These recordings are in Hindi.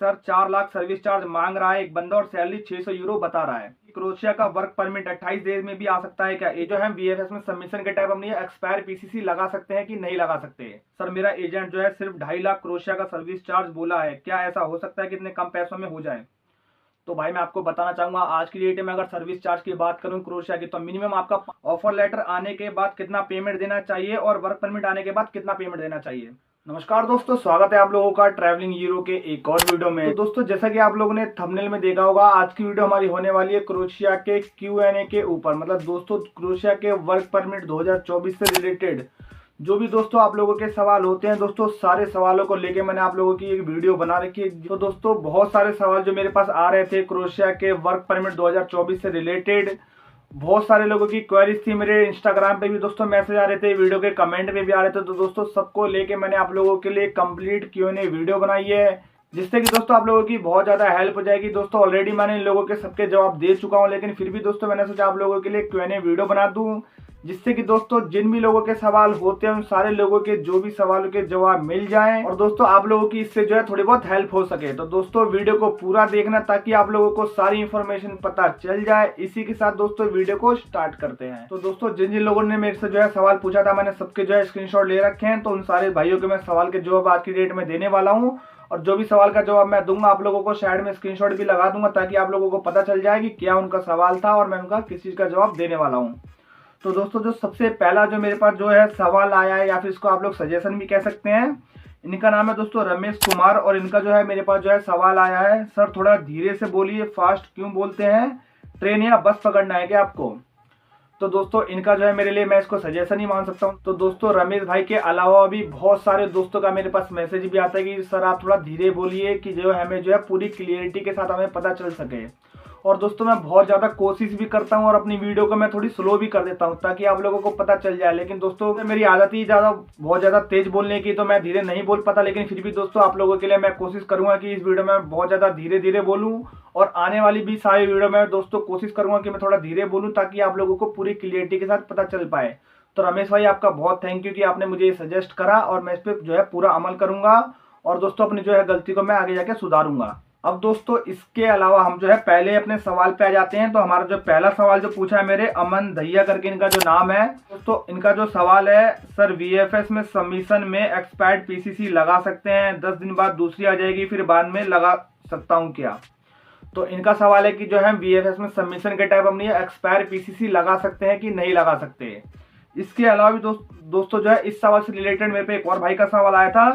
सर 4 लाख सर्विस चार्ज मांग रहा है एक बंदा और सैलरी 600 यूरो बता रहा है। क्रोएशिया का वर्क परमिट 28 डेज में भी आ सकता है क्या? ये जो है वीएफएस में सबमिशन के टाइप अपनी एक्सपायर पीसीसी लगा सकते हैं कि नहीं लगा सकते? सर मेरा एजेंट जो है सिर्फ 2.5 लाख क्रोएशिया का सर्विस चार्ज बोला है, क्या ऐसा हो सकता है कि इतने कम पैसों में हो जाए? तो भाई मैं आपको बताना चाहूंगा, आज की डेट में अगर सर्विस चार्ज की बात करूं क्रोएशिया की, तो मिनिमम आपका ऑफर लेटर आने के बाद कितना पेमेंट देना चाहिए और वर्क परमिट आने के बाद कितना पेमेंट देना चाहिए। नमस्कार दोस्तों, स्वागत है आप लोगों का ट्रैवलिंग हीरो के एक और वीडियो में। तो दोस्तों जैसा कि आप लोगों ने थंबनेल में देखा होगा, आज की वीडियो हमारी होने वाली है क्रोएशिया के क्यूएनए के ऊपर। मतलब दोस्तों क्रोएशिया के वर्क परमिट 2024 से रिलेटेड जो भी दोस्तों आप लोगों के सवाल होते हैं, दोस्तों सारे सवालों को लेके मैंने आप लोगों की एक वीडियो बना रखी है। तो दोस्तों बहुत सारे सवाल जो मेरे पास आ रहे थे क्रोएशिया के वर्क परमिट 2024 से रिलेटेड, बहुत सारे लोगों की क्वेरीज थी। मेरे इंस्टाग्राम पे भी दोस्तों मैसेज आ रहे थे, वीडियो के कमेंट में भी आ रहे थे। तो दोस्तों सबको लेके मैंने आप लोगों के लिए कंप्लीट क्यूएनए वीडियो बनाई है, जिससे कि दोस्तों आप लोगों की बहुत ज्यादा हेल्प हो जाएगी। दोस्तों ऑलरेडी मैंने इन लोगों के सबके जवाब दे चुका हूं, लेकिन फिर भी दोस्तों मैंने सोचा आप लोगों के लिए क्यूएनए वीडियो बना दूं, जिससे कि दोस्तों जिन भी लोगों के सवाल होते हैं उन सारे लोगों के जो भी सवालों के जवाब मिल जाएं और दोस्तों आप लोगों की इससे जो है थोड़ी बहुत हेल्प हो सके। तो दोस्तों वीडियो को पूरा देखना ताकि आप लोगों को सारी इंफॉर्मेशन पता चल जाए। इसी के साथ दोस्तों वीडियो को स्टार्ट करते हैं। तो दोस्तों जिन जिन लोगों ने मेरे से जो है सवाल पूछा था, मैंने सबके जो है स्क्रीनशॉट ले रखे हैं। तो उन सारे भाइयों के मैं सवाल के जवाब आज की डेट में देने वाला हूँ, और जो भी सवाल का जवाब मैं दूंगा आप लोगों को साइड में स्क्रीनशॉट भी लगा दूंगा, ताकि आप लोगों को पता चल जाए कि क्या उनका सवाल था और मैं उनका किस चीज का जवाब देने वाला हूँ। तो दोस्तों जो सबसे पहला जो मेरे पास जो है सवाल आया है, या फिर इसको आप लोग सजेशन भी कह सकते हैं, इनका नाम है दोस्तों रमेश कुमार। और इनका जो है मेरे पास जो है सवाल आया है, सर थोड़ा धीरे से बोलिए, फास्ट क्यों बोलते हैं, ट्रेन या बस पकड़ना है क्या आपको? तो दोस्तों इनका जो है मेरे लिए, मैं इसको सजेशन ही मान सकता हूँ। तो दोस्तों रमेश भाई के अलावा भी बहुत सारे दोस्तों का मेरे पास मैसेज भी आता है कि सर आप थोड़ा धीरे बोलिए, कि जो है हमें जो है पूरी क्लियरिटी के साथ हमें पता चल सके। और दोस्तों मैं बहुत ज़्यादा कोशिश भी करता हूँ और अपनी वीडियो को मैं थोड़ी स्लो भी कर देता हूँ ताकि आप लोगों को पता चल जाए। लेकिन दोस्तों मेरी आदत ही बहुत ज़्यादा तेज बोलने की, तो मैं धीरे नहीं बोल पाता। लेकिन फिर भी दोस्तों आप लोगों के लिए मैं कोशिश करूँगा कि इस वीडियो में बहुत ज़्यादा धीरे धीरे बोलूँ, और आने वाली भी सारी वीडियो में दोस्तों कोशिश करूँगा कि मैं थोड़ा धीरे बोलूँ ताकि आप लोगों को पूरी क्लियरिटी के साथ पता चल पाए। तो रमेश भाई आपका बहुत थैंक यू कि आपने मुझे ये सजेस्ट करा, और मैं इस पर जो है पूरा अमल करूँगा, और दोस्तों अपनी जो है गलती को मैं आगे जाके सुधारूंगा। अब दोस्तों इसके अलावा हम जो है पहले अपने सवाल पे आ जाते हैं। तो हमारा जो पहला सवाल जो पूछा है मेरे अमन दहिया करके इनका जो नाम है, दोस्तों इनका जो सवाल है, सर वीएफएस में सबमिशन में एक्सपायर्ड पीसीसी लगा सकते हैं, 10 दिन बाद दूसरी आ जाएगी, फिर बाद में लगा सकता हूँ क्या? तो इनका सवाल है कि जो है वीएफएस में सबमिशन के टाइप अपनी एक्सपायर पीसीसी लगा सकते हैं कि नहीं लगा सकते। इसके अलावा भी दोस्तों जो है इस सवाल से रिलेटेड मेरे पे एक और भाई का सवाल आया था,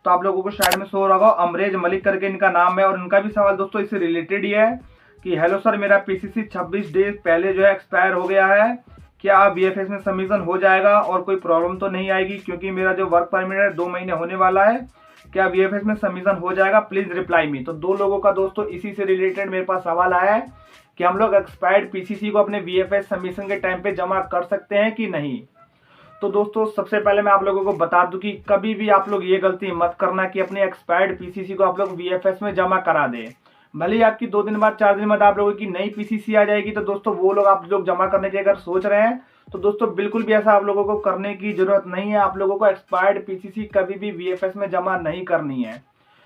तो आप लोगों को शायद में शो हो रहा होगा, अमरेज मलिक करके इनका नाम है। और इनका भी सवाल दोस्तों इससे रिलेटेड ही है कि हेलो सर, मेरा पीसीसी 26 डेज पहले जो है एक्सपायर हो गया है, क्या आप वीएफएस में सबमिशन हो जाएगा और कोई प्रॉब्लम तो नहीं आएगी, क्योंकि मेरा जो वर्क परमिट है 2 महीने होने वाला है, क्या वीएफएस में सबमिशन हो जाएगा, प्लीज रिप्लाई मी। तो 2 लोगों का दोस्तों इसी से रिलेटेड मेरे पास सवाल आया है कि हम लोग एक्सपायर्ड पीसीसी को अपने वीएफएस सबमिशन के टाइम पे जमा कर सकते हैं कि नहीं। तो दोस्तों सबसे पहले मैं आप लोगों को बता दूं कि कभी भी आप लोग ये गलती मत करना कि अपने एक्सपायर्ड पीसीसी को आप लोग वीएफएस में जमा करा दें। भले ही आपकी 2 दिन बाद 4 दिन बाद आप लोगों की नई पीसीसी आ जाएगी, तो दोस्तों वो लोग आप लोग जमा करने की अगर सोच रहे हैं तो दोस्तों बिल्कुल भी ऐसा आप लोगों को करने की जरूरत नहीं है। आप लोगों को एक्सपायर्ड पीसीसी कभी भी वीएफएस में जमा नहीं करनी है,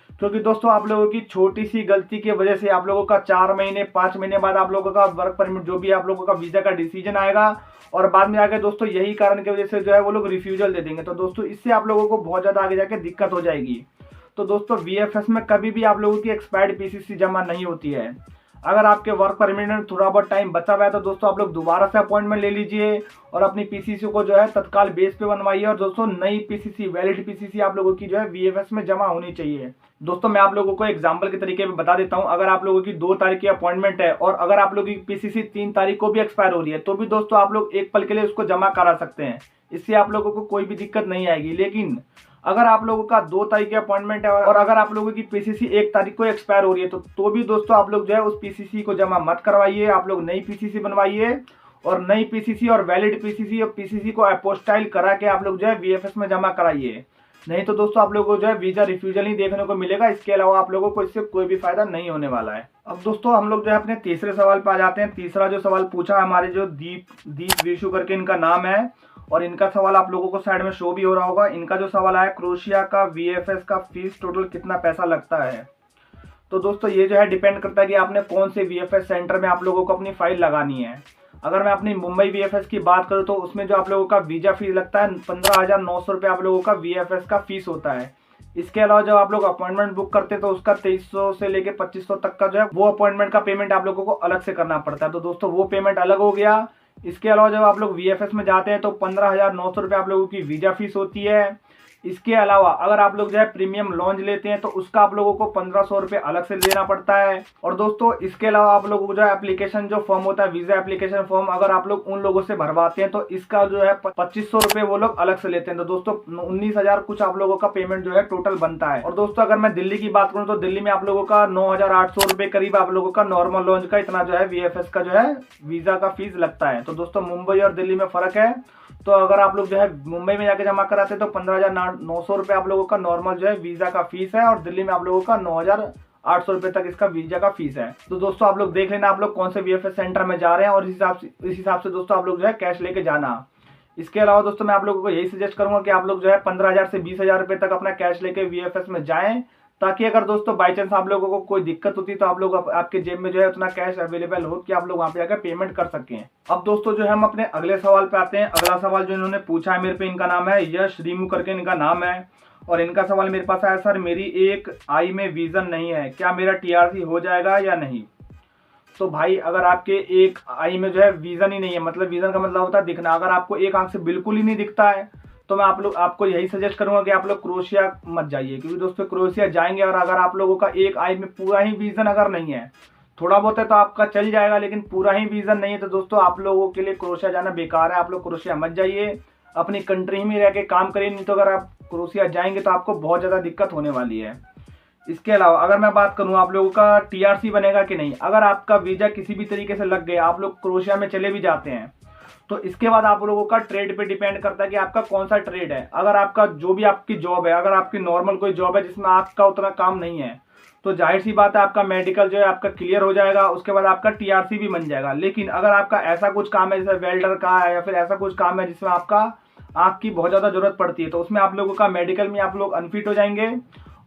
क्योंकि दोस्तों आप लोगों की छोटी सी गलती की वजह से आप लोगों का 4 महीने 5 महीने बाद आप लोगों का वर्क परमिट जो भी आप लोगों का वीजा का डिसीजन आएगा, और बाद में आगे दोस्तों यही कारण की वजह से जो है वो लोग रिफ्यूजल दे देंगे। तो दोस्तों इससे आप लोगों को बहुत ज्यादा आगे जाके दिक्कत हो जाएगी। तो दोस्तों वीएफएस में कभी भी आप लोगों की एक्सपायर्ड पीसीसी जमा नहीं होती है। अगर आपके वर्क परमिट में थोड़ा बहुत टाइम बचा हुआ है तो दोस्तों आप लोग दोबारा से अपॉइंटमेंट ले लीजिए और अपनी पीसीसी को जो है तत्काल बेस पे बनवाइए। और दोस्तों नई पीसीसी, वैलिड पीसीसी आप लोगों की जो है वीएफएस में जमा होनी चाहिए। दोस्तों मैं आप लोगों को एग्जांपल के तरीके में बता देता हूं, अगर आप लोगों की 2 तारीख की अपॉइंटमेंट है और अगर आप लोगों की पीसीसी 3 तारीख को भी एक्सपायर हो रही है, तो भी दोस्तों आप लोग एक पल के लिए उसको जमा करा सकते हैं, इससे आप लोगों को कोई भी दिक्कत नहीं आएगी। लेकिन अगर आप लोगों का 2 तारीख की अपॉइंटमेंट है और अगर आप लोगों की पीसीसी 1 तारीख को एक्सपायर हो रही है, तो भी दोस्तों आप लोग जो है उस पीसीसी को जमा मत करवाइए। आप लोग नई पीसीसी बनवाइए, और नई पीसीसी और वैलिड पीसीसी और पीसीसी को अपोस्टाइल करा के आप लोग जो है वीएफएस में जमा कराइए। नहीं तो दोस्तों आप लोगों को जो है वीजा रिफ्यूजल ही देखने को मिलेगा, इसके अलावा आप लोगों को इससे कोई भी फायदा नहीं होने वाला है। अब दोस्तों हम लोग जो है अपने तीसरे सवाल पे आ जाते हैं। तीसरा जो सवाल पूछा है हमारे जो दीप विशु करके इनका नाम है, और इनका सवाल आप लोगों को साइड में शो भी हो रहा होगा। इनका जो सवाल आया, क्रोएशिया का वीएफएस का फीस टोटल कितना पैसा लगता है। तो दोस्तों ये जो है डिपेंड करता है कि आपने कौन से वीएफएस सेंटर में आप लोगों को अपनी फाइल लगानी है। अगर मैं अपनी मुंबई वीएफएस की बात करूँ तो उसमें जो आप लोगों का वीजा फीस लगता है 15,900 रुपये आप लोगों का वीएफएस का फीस होता है। इसके अलावा जब आप लोग अपॉइंटमेंट बुक करते हैं तो उसका 2300 से लेके 2500 तक का जो है वो अपॉइंटमेंट का पेमेंट आप लोगों को अलग से करना पड़ता है। तो दोस्तों वो पेमेंट अलग हो गया। इसके अलावा जब आप लोग वीएफएस में जाते हैं तो 15,900 रुपये आप लोगों की वीजा फीस होती है। इसके अलावा अगर आप लोग जो है प्रीमियम लॉन्च लेते हैं तो उसका आप लोगों को 1500 रुपये अलग से देना पड़ता है। और दोस्तों इसके अलावा आप लोगों को जो है एप्लीकेशन जो फॉर्म होता है वीजा एप्लीकेशन फॉर्म अगर आप लोग उन लोगों से भरवाते हैं तो इसका जो है 2500 रुपये वो लोग अलग से लेते हैं। तो दोस्तों 19,000 कुछ आप लोगों का पेमेंट जो है टोटल बनता है। और दोस्तों अगर मैं दिल्ली की बात करूँ तो दिल्ली में आप लोगों का 9,800 रुपये करीब आप लोगों का नॉर्मल लॉन्च का इतना जो है वीएफएस का जो है वीजा का फीस लगता है। तो दोस्तों मुंबई और दिल्ली में फर्क है। तो अगर आप लोग जो है मुंबई में जाके जमा कराते हैं तो 15,900 रुपये आप लोगों का नॉर्मल जो है वीजा का फीस है और दिल्ली में आप लोगों का 9,800 रुपये तक इसका वीजा का फीस है। तो दोस्तों आप लोग देख लेना आप लोग कौन से वीएफएस सेंटर में जा रहे हैं और इस हिसाब से दोस्तों आप लोग जो है कैश लेके जाना। इसके अलावा दोस्तों मैं आप लोगों को यही सजेस्ट करूंगा कि आप लोग जो है 15,000 से 20,000 रुपये तक अपना कैश लेके वीएफएस में जाएं, ताकि अगर दोस्तों बाई चांस आप लोगों को कोई दिक्कत होती है तो आप लोग आपके जेब में जो है उतना कैश अवेलेबल हो कि आप लोग वहां पे जाकर पेमेंट कर सकें। अब दोस्तों जो है हम अपने अगले सवाल पे आते हैं। अगला सवाल जो इन्होंने पूछा है मेरे पे, इनका नाम है यश रिमू करके इनका नाम है और इनका सवाल मेरे पास आया, सर मेरी एक आई में विजन नहीं है, क्या मेरा टीआरसी हो जाएगा या नहीं। तो भाई अगर आपके एक आई में जो है विजन ही नहीं है, मतलब विजन का मतलब होता है दिखना, अगर आपको एक आंख से बिल्कुल ही नहीं दिखता है तो मैं आपको यही सजेस्ट करूंगा कि आप लोग क्रोएशिया मत जाइए, क्योंकि दोस्तों क्रोएशिया जाएंगे और अगर आप लोगों का एक आई में पूरा ही विजन अगर नहीं है, थोड़ा बहुत है तो आपका चल जाएगा, लेकिन पूरा ही विजन नहीं है तो दोस्तों आप लोगों के लिए क्रोएशिया जाना बेकार है। आप लोग क्रोएशिया मत जाइए, अपनी कंट्री में रह के काम करिए, नहीं तो अगर आप क्रोएशिया जाएंगे तो आपको बहुत ज़्यादा दिक्कत होने वाली है। इसके अलावा अगर मैं बात करूं आप लोगों का टीआरसी बनेगा कि नहीं, अगर आपका वीजा किसी भी तरीके से लग गया, आप लोग क्रोएशिया में चले भी जाते हैं तो इसके बाद आप लोगों का ट्रेड पे डिपेंड करता है कि आपका कौन सा ट्रेड है। अगर आपका जो भी आपकी जॉब है, अगर आपकी नॉर्मल कोई जॉब है जिसमें आपका उतना काम नहीं है तो जाहिर सी बात है आपका मेडिकल जो है आपका क्लियर हो जाएगा, उसके बाद आपका टीआरसी भी बन जाएगा। लेकिन अगर आपका ऐसा कुछ काम है जैसे वेल्डर का है या फिर ऐसा कुछ काम है जिसमें आपका आँख की बहुत ज़्यादा जरूरत पड़ती है तो उसमें आप लोगों का मेडिकल में आप लोग अनफिट हो जाएंगे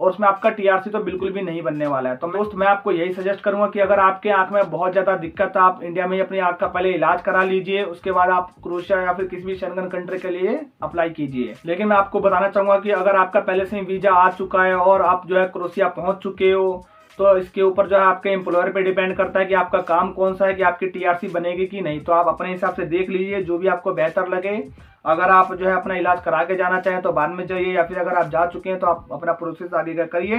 और उसमें आपका टीआरसी तो बिल्कुल भी नहीं बनने वाला है। तो दोस्त मैं आपको यही सजेस्ट करूंगा कि अगर आपके आंख में बहुत ज्यादा दिक्कत है, आप इंडिया में ही अपनी आंख का पहले इलाज करा लीजिए, उसके बाद आप क्रोएशिया या फिर किसी भी शेंगन कंट्री के लिए अप्लाई कीजिए। लेकिन मैं आपको बताना चाहूंगा कि अगर आपका पहले से ही वीजा आ चुका है और आप जो है क्रोएशिया पहुंच चुके हो तो इसके ऊपर जो है आपके एम्प्लॉयर पे डिपेंड करता है कि आपका काम कौन सा है, कि आपकी टीआरसी बनेगी कि नहीं। तो आप अपने हिसाब से देख लीजिए जो भी आपको बेहतर लगे। अगर आप जो है अपना इलाज करा के जाना चाहें तो बाद में जाइए, या फिर अगर आप जा चुके हैं तो आप अपना प्रोसेस आगे का करिए।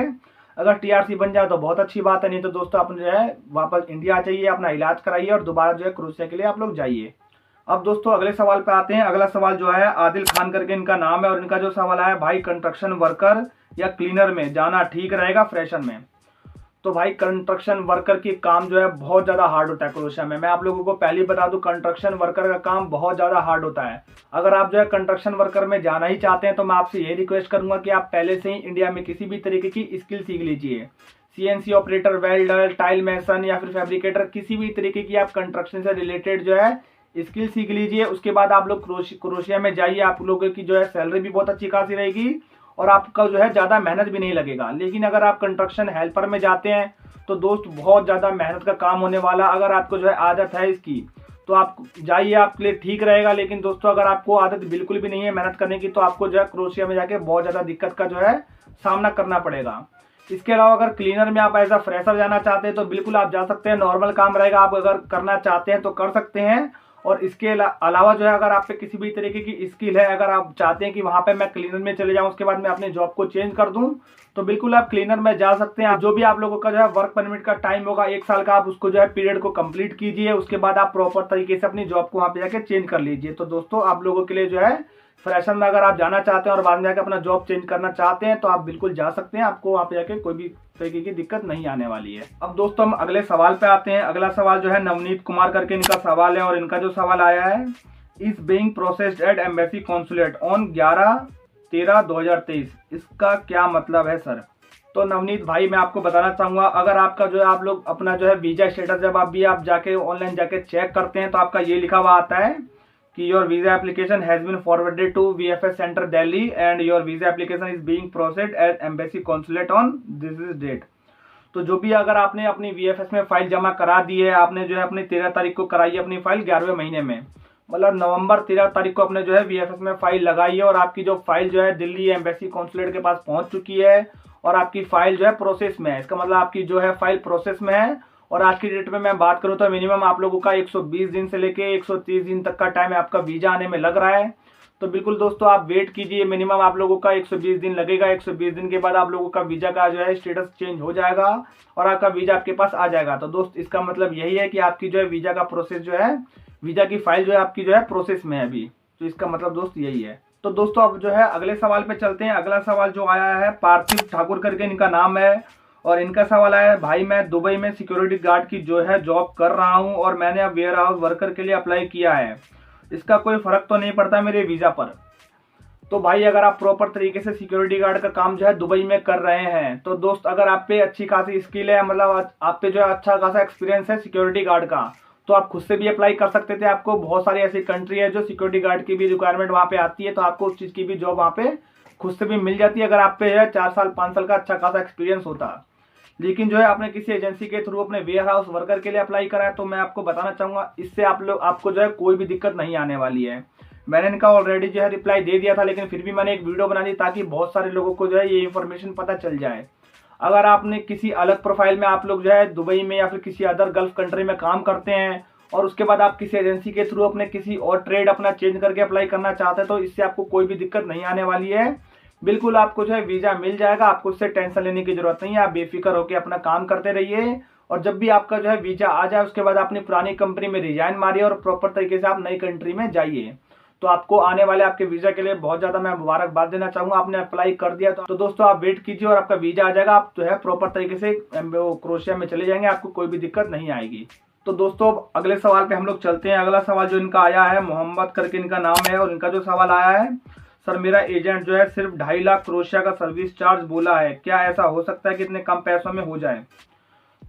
अगर टीआरसी बन जाए तो बहुत अच्छी बात है, नहीं तो दोस्तों आप जो है वापस इंडिया आ जाइए, अपना इलाज कराइए और दोबारा जो है क्रोएशिया के लिए आप लोग जाइए। अब दोस्तों अगले सवाल पे आते हैं। अगला सवाल जो है आदिल खान करके इनका नाम है और इनका जो सवाल है, भाई कंस्ट्रक्शन वर्कर या क्लीनर में जाना ठीक रहेगा फ्रेशर में। तो भाई कंस्ट्रक्शन वर्कर की काम जो है बहुत ज़्यादा हार्ड होता है क्रोएशिया में। मैं आप लोगों को पहले ही बता दूं कंस्ट्रक्शन वर्कर का काम बहुत ज़्यादा हार्ड होता है। अगर आप जो है कंस्ट्रक्शन वर्कर में जाना ही चाहते हैं तो मैं आपसे ये रिक्वेस्ट करूंगा कि आप पहले से ही इंडिया में किसी भी तरीके की स्किल सीख लीजिए। सीएनसी ऑपरेटर, वेल्डर, टाइल मैसन या फिर फैब्रिकेटर, किसी भी तरीके की आप कंस्ट्रक्शन से रिलेटेड जो है स्किल सीख लीजिए। उसके बाद आप लोग क्रोएशिया में जाइए, आप लोगों की जो है सैलरी भी बहुत अच्छी खासी रहेगी और आपका जो है ज़्यादा मेहनत भी नहीं लगेगा। लेकिन अगर आप कंस्ट्रक्शन हेल्पर में जाते हैं तो दोस्त बहुत ज़्यादा मेहनत का काम होने वाला। अगर आपको जो है आदत है इसकी तो आप जाइए, आपके लिए ठीक रहेगा। लेकिन दोस्तों अगर आपको आदत बिल्कुल भी नहीं है मेहनत करने की तो आपको जो है क्रोएशिया में जाके बहुत ज़्यादा दिक्कत का जो है सामना करना पड़ेगा। इसके अलावा अगर क्लीनर में आप एज अ फ्रेशर जाना चाहते हैं तो बिल्कुल आप जा सकते हैं, नॉर्मल काम रहेगा। आप अगर करना चाहते हैं तो कर सकते हैं। और इसके अलावा जो है अगर आप पे किसी भी तरीके की स्किल है, अगर आप चाहते हैं कि वहाँ पे मैं क्लीनर में चले जाऊँ उसके बाद मैं अपने जॉब को चेंज कर दूँ तो बिल्कुल आप क्लीनर में जा सकते हैं। जो भी आप लोगों का जो है वर्क परमिट का टाइम होगा 1 साल का, आप उसको जो है पीरियड को कंप्लीट कीजिए। उसके बाद आप प्रॉपर तरीके से अपनी जॉब को वहाँ पे जाके चेंज कर लीजिए। तो दोस्तों आप लोगों के लिए जो है फ्रेशर में अगर आप जाना चाहते हैं और बाद में जाकर अपना जॉब चेंज करना चाहते हैं तो आप बिल्कुल जा सकते हैं, आपको वहाँ पे जाके कोई भी तरीके की दिक्कत नहीं आने वाली है। अब दोस्तों हम अगले सवाल पे आते हैं। अगला सवाल जो है नवनीत कुमार करके इनका सवाल है और इनका जो सवाल आया है, is being processed at embassy consulate on 11/13/2023, इसका क्या मतलब है सर। तो नवनीत भाई मैं आपको बताना चाहूंगा, अगर आपका जो है आप लोग अपना जो है वीजा स्टेटस जब आप जाके ऑनलाइन जाके चेक करते हैं तो आपका ये लिखा हुआ आता है कि your visa application has been forwarded to VFS centre Delhi and your visa application is being processed at embassy consulate on this is date. तो जो भी अगर आपने अपनी वीएफएस में फाइल जमा करा दी है, आपने जो है अपनी 13 तारीख को कराई है अपनी फाइल 11वें महीने में, मतलब नवंबर 13 तारीख को अपने जो है वीएफएस में फाइल लगाई है और आपकी जो फाइल जो है दिल्ली एम्बेसी कॉन्सुलेट के पास पहुंच चुकी है और आपकी फाइल जो है प्रोसेस में है। इसका मतलब आपकी जो है फाइल प्रोसेस में है। और आज की डेट में मैं बात करूं तो मिनिमम आप लोगों का 120 दिन से लेके 130 दिन तक का टाइम आपका वीजा आने में लग रहा है। तो बिल्कुल दोस्तों आप वेट कीजिए, मिनिमम आप लोगों का 120 दिन लगेगा। 120 दिन के बाद आप लोगों का वीजा का जो है स्टेटस चेंज हो जाएगा और आपका वीजा आपके पास आ जाएगा। तो दोस्त इसका मतलब यही है कि आपकी जो है वीजा का प्रोसेस जो है, वीजा की फाइल जो है आपकी जो है प्रोसेस में है अभी। तो इसका मतलब दोस्त यही है। तो दोस्तों अब जो है अगले सवाल पे चलते हैं। अगला सवाल जो आया है पार्थिव ठाकुर करके इनका नाम है और इनका सवाल आया है, भाई मैं दुबई में सिक्योरिटी गार्ड की जो है जॉब कर रहा हूं और मैंने अब वेयर हाउस वर्कर के लिए अप्लाई किया है, इसका कोई फर्क तो नहीं पड़ता मेरे वीजा पर? तो भाई अगर आप प्रॉपर तरीके से सिक्योरिटी गार्ड का काम जो है दुबई में कर रहे हैं तो दोस्त अगर आप पे अच्छी खासी स्किल है, मतलब आप पे जो है अच्छा खासा एक्सपीरियंस है सिक्योरिटी गार्ड का, तो आप खुद से भी अप्लाई कर सकते थे। आपको बहुत सारी ऐसी कंट्री है जो सिक्योरिटी गार्ड की भी रिक्वायरमेंट वहाँ पे आती है, तो आपको उस चीज़ की भी जॉब वहाँ पे खुद से भी मिल जाती है अगर आप पे है 4 साल 5 साल का अच्छा खासा एक्सपीरियंस होता। लेकिन जो है आपने किसी एजेंसी के थ्रू अपने वेयर हाउस वर्कर के लिए अप्लाई करा है, तो मैं आपको बताना चाहूँगा इससे आपको जो है कोई भी दिक्कत नहीं आने वाली है। मैंने इनका ऑलरेडी जो है रिप्लाई दे दिया था, लेकिन फिर भी मैंने एक वीडियो बना दी ताकि बहुत सारे लोगों को जो है ये इन्फॉर्मेशन पता चल जाए। अगर आपने किसी अलग प्रोफाइल में आप लोग जो है दुबई में या फिर किसी अदर गल्फ कंट्री में काम करते हैं और उसके बाद आप किसी एजेंसी के थ्रू अपने किसी और ट्रेड अपना चेंज करके अप्लाई करना चाहते हैं, तो इससे आपको कोई भी दिक्कत नहीं आने वाली है। बिल्कुल आपको जो है वीजा मिल जाएगा, आपको इससे टेंशन लेने की जरूरत नहीं है। आप बेफिक्र होकर अपना काम करते रहिए और जब भी आपका जो है वीजा आ जाए उसके बाद अपनी पुरानी कंपनी में रिजाइन मारिए और प्रॉपर तरीके से आप नई कंट्री में जाइए। तो आपको आने वाले आपके वीजा के लिए बहुत ज्यादा मैं मुबारकबाद देना चाहूंगा। आपने अप्लाई कर दिया तो दोस्तों आप वेट कीजिए और आपका वीजा आ जाएगा। आप जो है प्रॉपर तरीके से क्रोएशिया में चले जाएंगे, आपको कोई भी दिक्कत नहीं आएगी। तो दोस्तों अगले सवाल पे हम लोग चलते हैं। अगला सवाल जो इनका आया है मोहम्मद करके इनका नाम है और इनका जो सवाल आया है, सर मेरा एजेंट जो है सिर्फ 2.5 लाख क्रोएशिया का सर्विस चार्ज बोला है, क्या ऐसा हो सकता है कि इतने कम पैसों में हो जाए?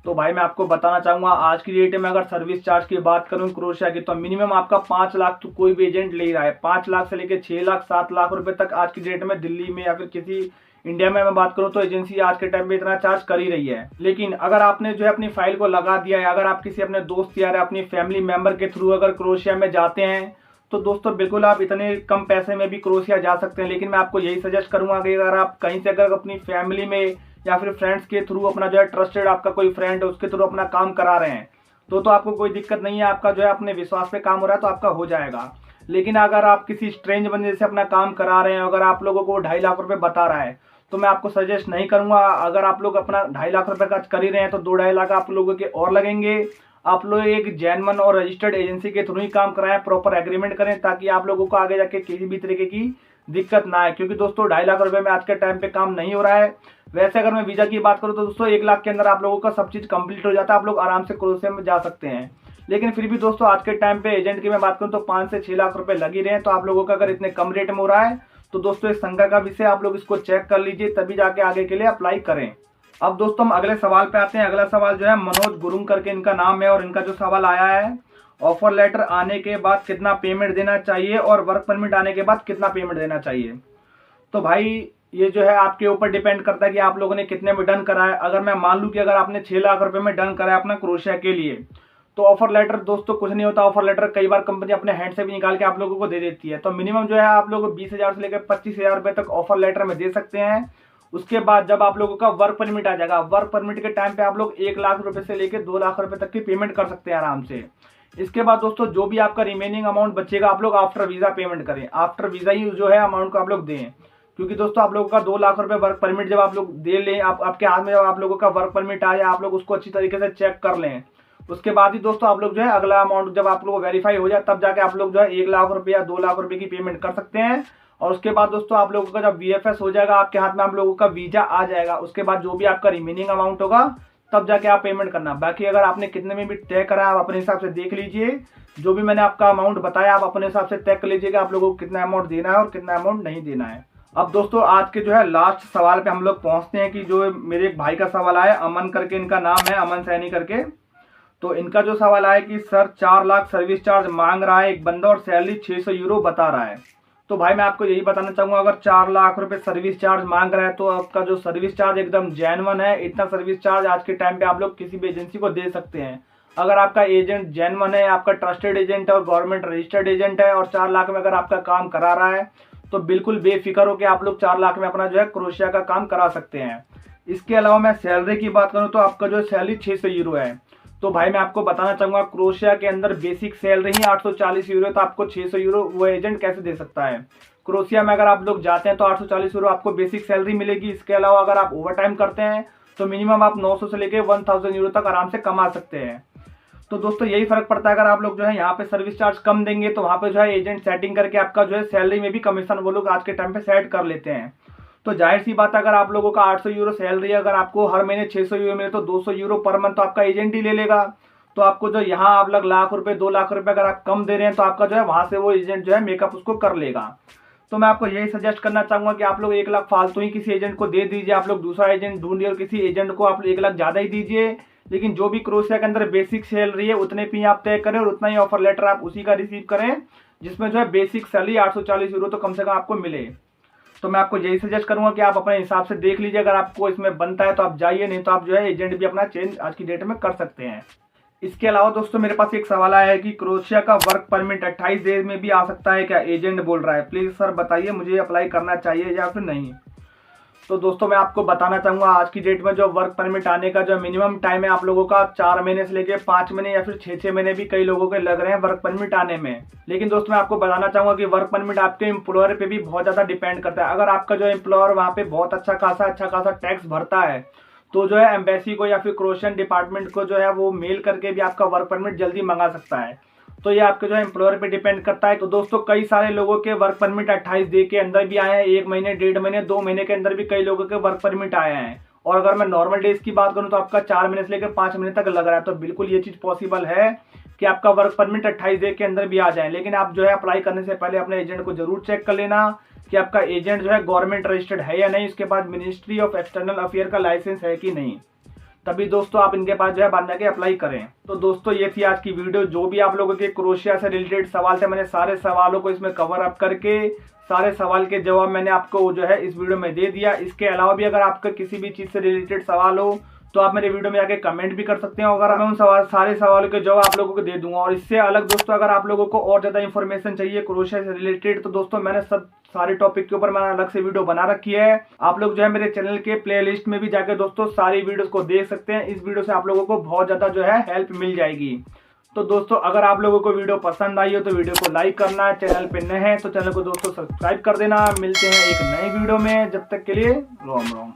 तो भाई मैं आपको बताना चाहूंगा आज की डेट में अगर सर्विस चार्ज की बात करूं क्रोएशिया की, तो मिनिमम आपका 5 लाख तो कोई भी एजेंट ले रहा है। 5 लाख से लेकर 6 लाख 7 लाख रुपए तक आज की डेट में दिल्ली में या फिर किसी इंडिया में मैं बात करूं तो एजेंसी आज के टाइम पे इतना चार्ज कर ही रही है। लेकिन अगर आपने जो है अपनी फाइल को लगा दिया है, अगर आप किसी अपने दोस्त या अपनी फैमिली मेंबर के थ्रू अगर क्रोएशिया में जाते हैं तो दोस्तों बिल्कुल आप इतने कम पैसे में भी क्रोएशिया जा सकते हैं। लेकिन मैं आपको यही सजेस्ट करूंगा कि अगर आप कहीं से अगर अपनी फैमिली में या फिर फ्रेंड्स के थ्रू अपना जो है ट्रस्टेड आपका कोई फ्रेंड है उसके थ्रू अपना काम करा रहे हैं तो आपको कोई दिक्कत नहीं है। आपका जो है अपने विश्वास पे काम हो रहा है तो आपका हो जाएगा। लेकिन अगर आप किसी स्ट्रेंज बंदे से अपना काम करा रहे हैं, अगर आप लोगों को 2.5 लाख रुपए बता रहा है तो मैं आपको सजेस्ट नहीं करूंगा। अगर आप लोग अपना 2.5 लाख रुपए खर्च कर ही रहे हैं तो 2-2.5 लाख आप लोगों के और लगेंगे। आप लोग एक जेन्युइन और रजिस्टर्ड एजेंसी के थ्रू ही काम कराएं, प्रॉपर एग्रीमेंट करें ताकि आप लोगों को आगे जाके किसी भी तरीके की दिक्कत ना आए। क्योंकि दोस्तों 2.5 लाख रुपए में आज के टाइम पे काम नहीं हो रहा है। वैसे अगर मैं वीजा की बात करूं तो दोस्तों 1 लाख के अंदर आप लोगों का सब चीज कंप्लीट हो जाता है, आप लोग आराम से क्रोएशिया में जा सकते हैं। लेकिन फिर भी दोस्तों आज के टाइम पे एजेंट की मैं बात करूं तो 5 से 6 लाख रुपए लग ही रहे हैं। तो आप लोगों का अगर इतने कम रेट में हो रहा है तो दोस्तों इस शंका का विषय आप लोग इसको चेक कर लीजिए, तभी जाके आगे के लिए अप्लाई करें। अब दोस्तों हम अगले सवाल पे आते हैं। अगला सवाल जो है मनोज गुरुंग करके इनका नाम है और इनका जो सवाल आया है, ऑफर लेटर आने के बाद कितना पेमेंट देना चाहिए और वर्क परमिट आने के बाद कितना पेमेंट देना चाहिए? तो भाई ये जो है आपके ऊपर डिपेंड करता है कि आप लोगों ने कितने में डन करा है। अगर मैं मान लूं कि अगर आपने 6 लाख रुपए में डन करा है अपना क्रोएशिया के लिए, तो ऑफर लेटर दोस्तों कुछ नहीं होता। ऑफर लेटर कई बार कंपनी अपने हैंड से भी निकाल के आप लोगों को दे देती है। तो मिनिमम जो है आप लोग 20,000 से लेकर 25,000 रुपए तक ऑफर लेटर में दे सकते हैं। उसके बाद जब आप लोगों का वर्क परमिट आ जाएगा, वर्क परमिट के टाइम पे आप लोग 1 लाख रुपए से लेकर 2 लाख रुपए तक की पेमेंट कर सकते हैं आराम से। इसके बाद दोस्तों जो भी आपका रिमेनिंग अमाउंट बचेगा आप लोग आफ्टर वीजा पेमेंट करें, आफ्टर वीजा ही जो है अमाउंट को आप लोग दें। क्योंकि दोस्तों आप लोगों का 2 लाख रुपए वर्क परमिट जब आप लोग दे लें, आपके हाथ में जब आप लोगों का वर्क परमिट आए, आप लोग उसको अच्छी तरीके से चेक कर लें। उसके बाद ही दोस्तों आप लोग जो है अगला अमाउंट जब आप लोग वेरीफाई हो जाए तब जाके आप लोग जो है 1 लाख रुपए या 2 लाख रुपए की पेमेंट कर सकते हैं। और उसके बाद दोस्तों आप लोगों का जब वीएफएस हो जाएगा, आपके हाथ में आप लोगों का वीजा आ जाएगा, उसके बाद जो भी आपका रिमेनिंग अमाउंट होगा तब जाके आप पेमेंट करना। बाकी अगर आपने कितने में भी तय करा आप अपने हिसाब से देख लीजिए। जो भी मैंने आपका अमाउंट बताया आप अपने हिसाब से तय कर लीजिएगा आप लोगों को कितना अमाउंट देना है और कितना अमाउंट नहीं देना है। अब दोस्तों आज के जो है लास्ट सवाल पे हम लोग पहुंचते हैं कि जो मेरे एक भाई का सवाल आया, अमन करके इनका नाम है, अमन सैनी करके। तो इनका जो सवाल आया कि सर 4 लाख सर्विस चार्ज मांग रहा है एक बंदा और सैलरी 600 यूरो बता रहा है। तो भाई मैं आपको यही बताना चाहूंगा, अगर 4 लाख रुपए सर्विस चार्ज मांग रहा है तो आपका जो सर्विस चार्ज एकदम जेन्युइन है। इतना सर्विस चार्ज आज के टाइम पे आप लोग किसी भी एजेंसी को दे सकते हैं। अगर आपका एजेंट जेन्युइन है, आपका ट्रस्टेड एजेंट है और गवर्नमेंट रजिस्टर्ड एजेंट है और 4 लाख में अगर आपका काम करा रहा है तो बिल्कुल बेफिक्र होकर आप लोग 4 लाख में अपना जो है क्रोएशिया का काम करा सकते हैं। इसके अलावा मैं सैलरी की बात करूं तो आपका जो सैलरी 600 यूरो है। तो भाई मैं आपको बताना चाहूंगा, क्रोएशिया के अंदर बेसिक सैलरी ही 840 यूरो, तो आपको 600 यूरो वो एजेंट कैसे दे सकता है। क्रोएशिया में अगर आप लोग जाते हैं तो 840 यूरो आपको बेसिक सैलरी मिलेगी। इसके अलावा अगर आप ओवर टाइम करते हैं तो मिनिमम आप 900 से लेके 1000 यूरो तक आराम से कमा सकते हैं। तो दोस्तों यही फर्क पड़ता है, अगर आप लोग जो है यहाँ पे सर्विस चार्ज कम देंगे तो वहाँ पे जो है एजेंट सेटिंग करके आपका जो है सैलरी में भी कमीशन वो लोग आज के टाइम पे सेट कर लेते हैं। तो जाहिर सी बात है, अगर आप लोगों का 800 यूरो सैलरी है, अगर आपको हर महीने 600 यूरो मिले तो 200 यूरो पर मंथ तो आपका एजेंट ही ले लेगा। तो आपको जो यहाँ आप लोग लाख रुपए 2 लाख रुपए अगर आप कम दे रहे हैं तो आपका जो है वहां से वो एजेंट जो है मेकअप उसको कर लेगा। तो मैं आपको यही सजेस्ट करना चाहूंगा कि आप लोग 1 लाख फालतू ही किसी एजेंट को दे दीजिए, आप लोग दूसरा एजेंट ढूंढिए और किसी एजेंट को आप 1 लाख ज्यादा ही दीजिए। लेकिन जो भी क्रोएशिया के अंदर बेसिक सैलरी है उतने पे आप तय करें और उतना ही ऑफर लेटर आप उसी का रिसीव करें जिसमें जो है बेसिक सैलरी 840 यूरो तो कम से कम आपको मिले। तो मैं आपको यही सजेस्ट करूंगा कि आप अपने हिसाब से देख लीजिए, अगर आपको इसमें बनता है तो आप जाइए, नहीं तो आप जो है एजेंट भी अपना चेंज आज की डेट में कर सकते हैं। इसके अलावा दोस्तों मेरे पास एक सवाल आया है कि क्रोएशिया का वर्क परमिट 28 डेज में भी आ सकता है क्या, एजेंट बोल रहा है। प्लीज सर बताइए मुझे अप्लाई करना चाहिए या फिर नहीं। तो दोस्तों मैं आपको बताना चाहूंगा, आज की डेट में जो वर्क परमिट आने का जो मिनिमम टाइम है आप लोगों का 4 महीने से लेके 5 महीने या फिर 6 महीने भी कई लोगों के लग रहे हैं वर्क परमिट आने में। लेकिन दोस्तों मैं आपको बताना चाहूंगा कि वर्क परमिट आपके एम्प्लॉयर पे भी बहुत ज्यादा डिपेंड करता है। अगर आपका जो एम्प्लॉयर वहाँ पे बहुत अच्छा खासा टैक्स भरता है तो जो है एम्बेसी को या फिर क्रोएशियन डिपार्टमेंट को जो है वो मेल करके भी आपका वर्क परमिट जल्दी मंगा सकता है। तो ये आपके जो है एम्प्लॉयर पे डिपेंड करता है। तो दोस्तों कई सारे लोगों के वर्क परमिट 28 डे के अंदर भी आए हैं, 1 महीने 1.5 महीने 2 महीने के अंदर भी कई लोगों के वर्क परमिट आए हैं। और अगर मैं नॉर्मल डेज की बात करूं तो आपका 4 महीने से लेकर 5 महीने तक लग रहा है। तो बिल्कुल ये चीज पॉसिबल है कि आपका वर्क परमिट 28 डे के अंदर भी आ जाए। लेकिन आप जो है अप्लाई करने से पहले अपने एजेंट को जरूर चेक कर लेना कि आपका एजेंट जो है गवर्नमेंट रजिस्टर्ड है या नहीं, उसके बाद मिनिस्ट्री ऑफ एक्सटर्नल अफेयर का लाइसेंस है कि नहीं, तभी दोस्तों आप इनके पास जो है बाद में जाके अप्लाई करें। तो दोस्तों ये थी आज की वीडियो। जो भी आप लोगों के क्रोएशिया से रिलेटेड सवाल थे मैंने सारे सवालों को इसमें कवर अप करके सारे सवाल के जवाब मैंने आपको जो है इस वीडियो में दे दिया। इसके अलावा भी अगर आपका किसी भी चीज से रिलेटेड सवाल हो तो आप मेरे वीडियो में जाके कमेंट भी कर सकते हैं, अगर मैं उन सारे सवालों के जवाब आप लोगों को दे दूंगा। और इससे अलग दोस्तों अगर आप लोगों को और ज्यादा इन्फॉर्मेशन चाहिए क्रोएशिया से रिलेटेड तो दोस्तों मैंने सब सारे टॉपिक के ऊपर मैंने अलग से वीडियो बना रखी है। आप लोग जो है मेरे चैनल के प्लेलिस्ट में भी जाके दोस्तों सारी वीडियोस को देख सकते हैं। इस वीडियो से आप लोगों को बहुत ज्यादा जो है हेल्प मिल जाएगी। तो दोस्तों अगर आप लोगों को वीडियो पसंद आई हो तो वीडियो को लाइक करना, चैनल पे नए हैं तो चैनल को दोस्तों सब्सक्राइब कर देना। मिलते हैं एक नई वीडियो में, जब तक के लिए राम राम।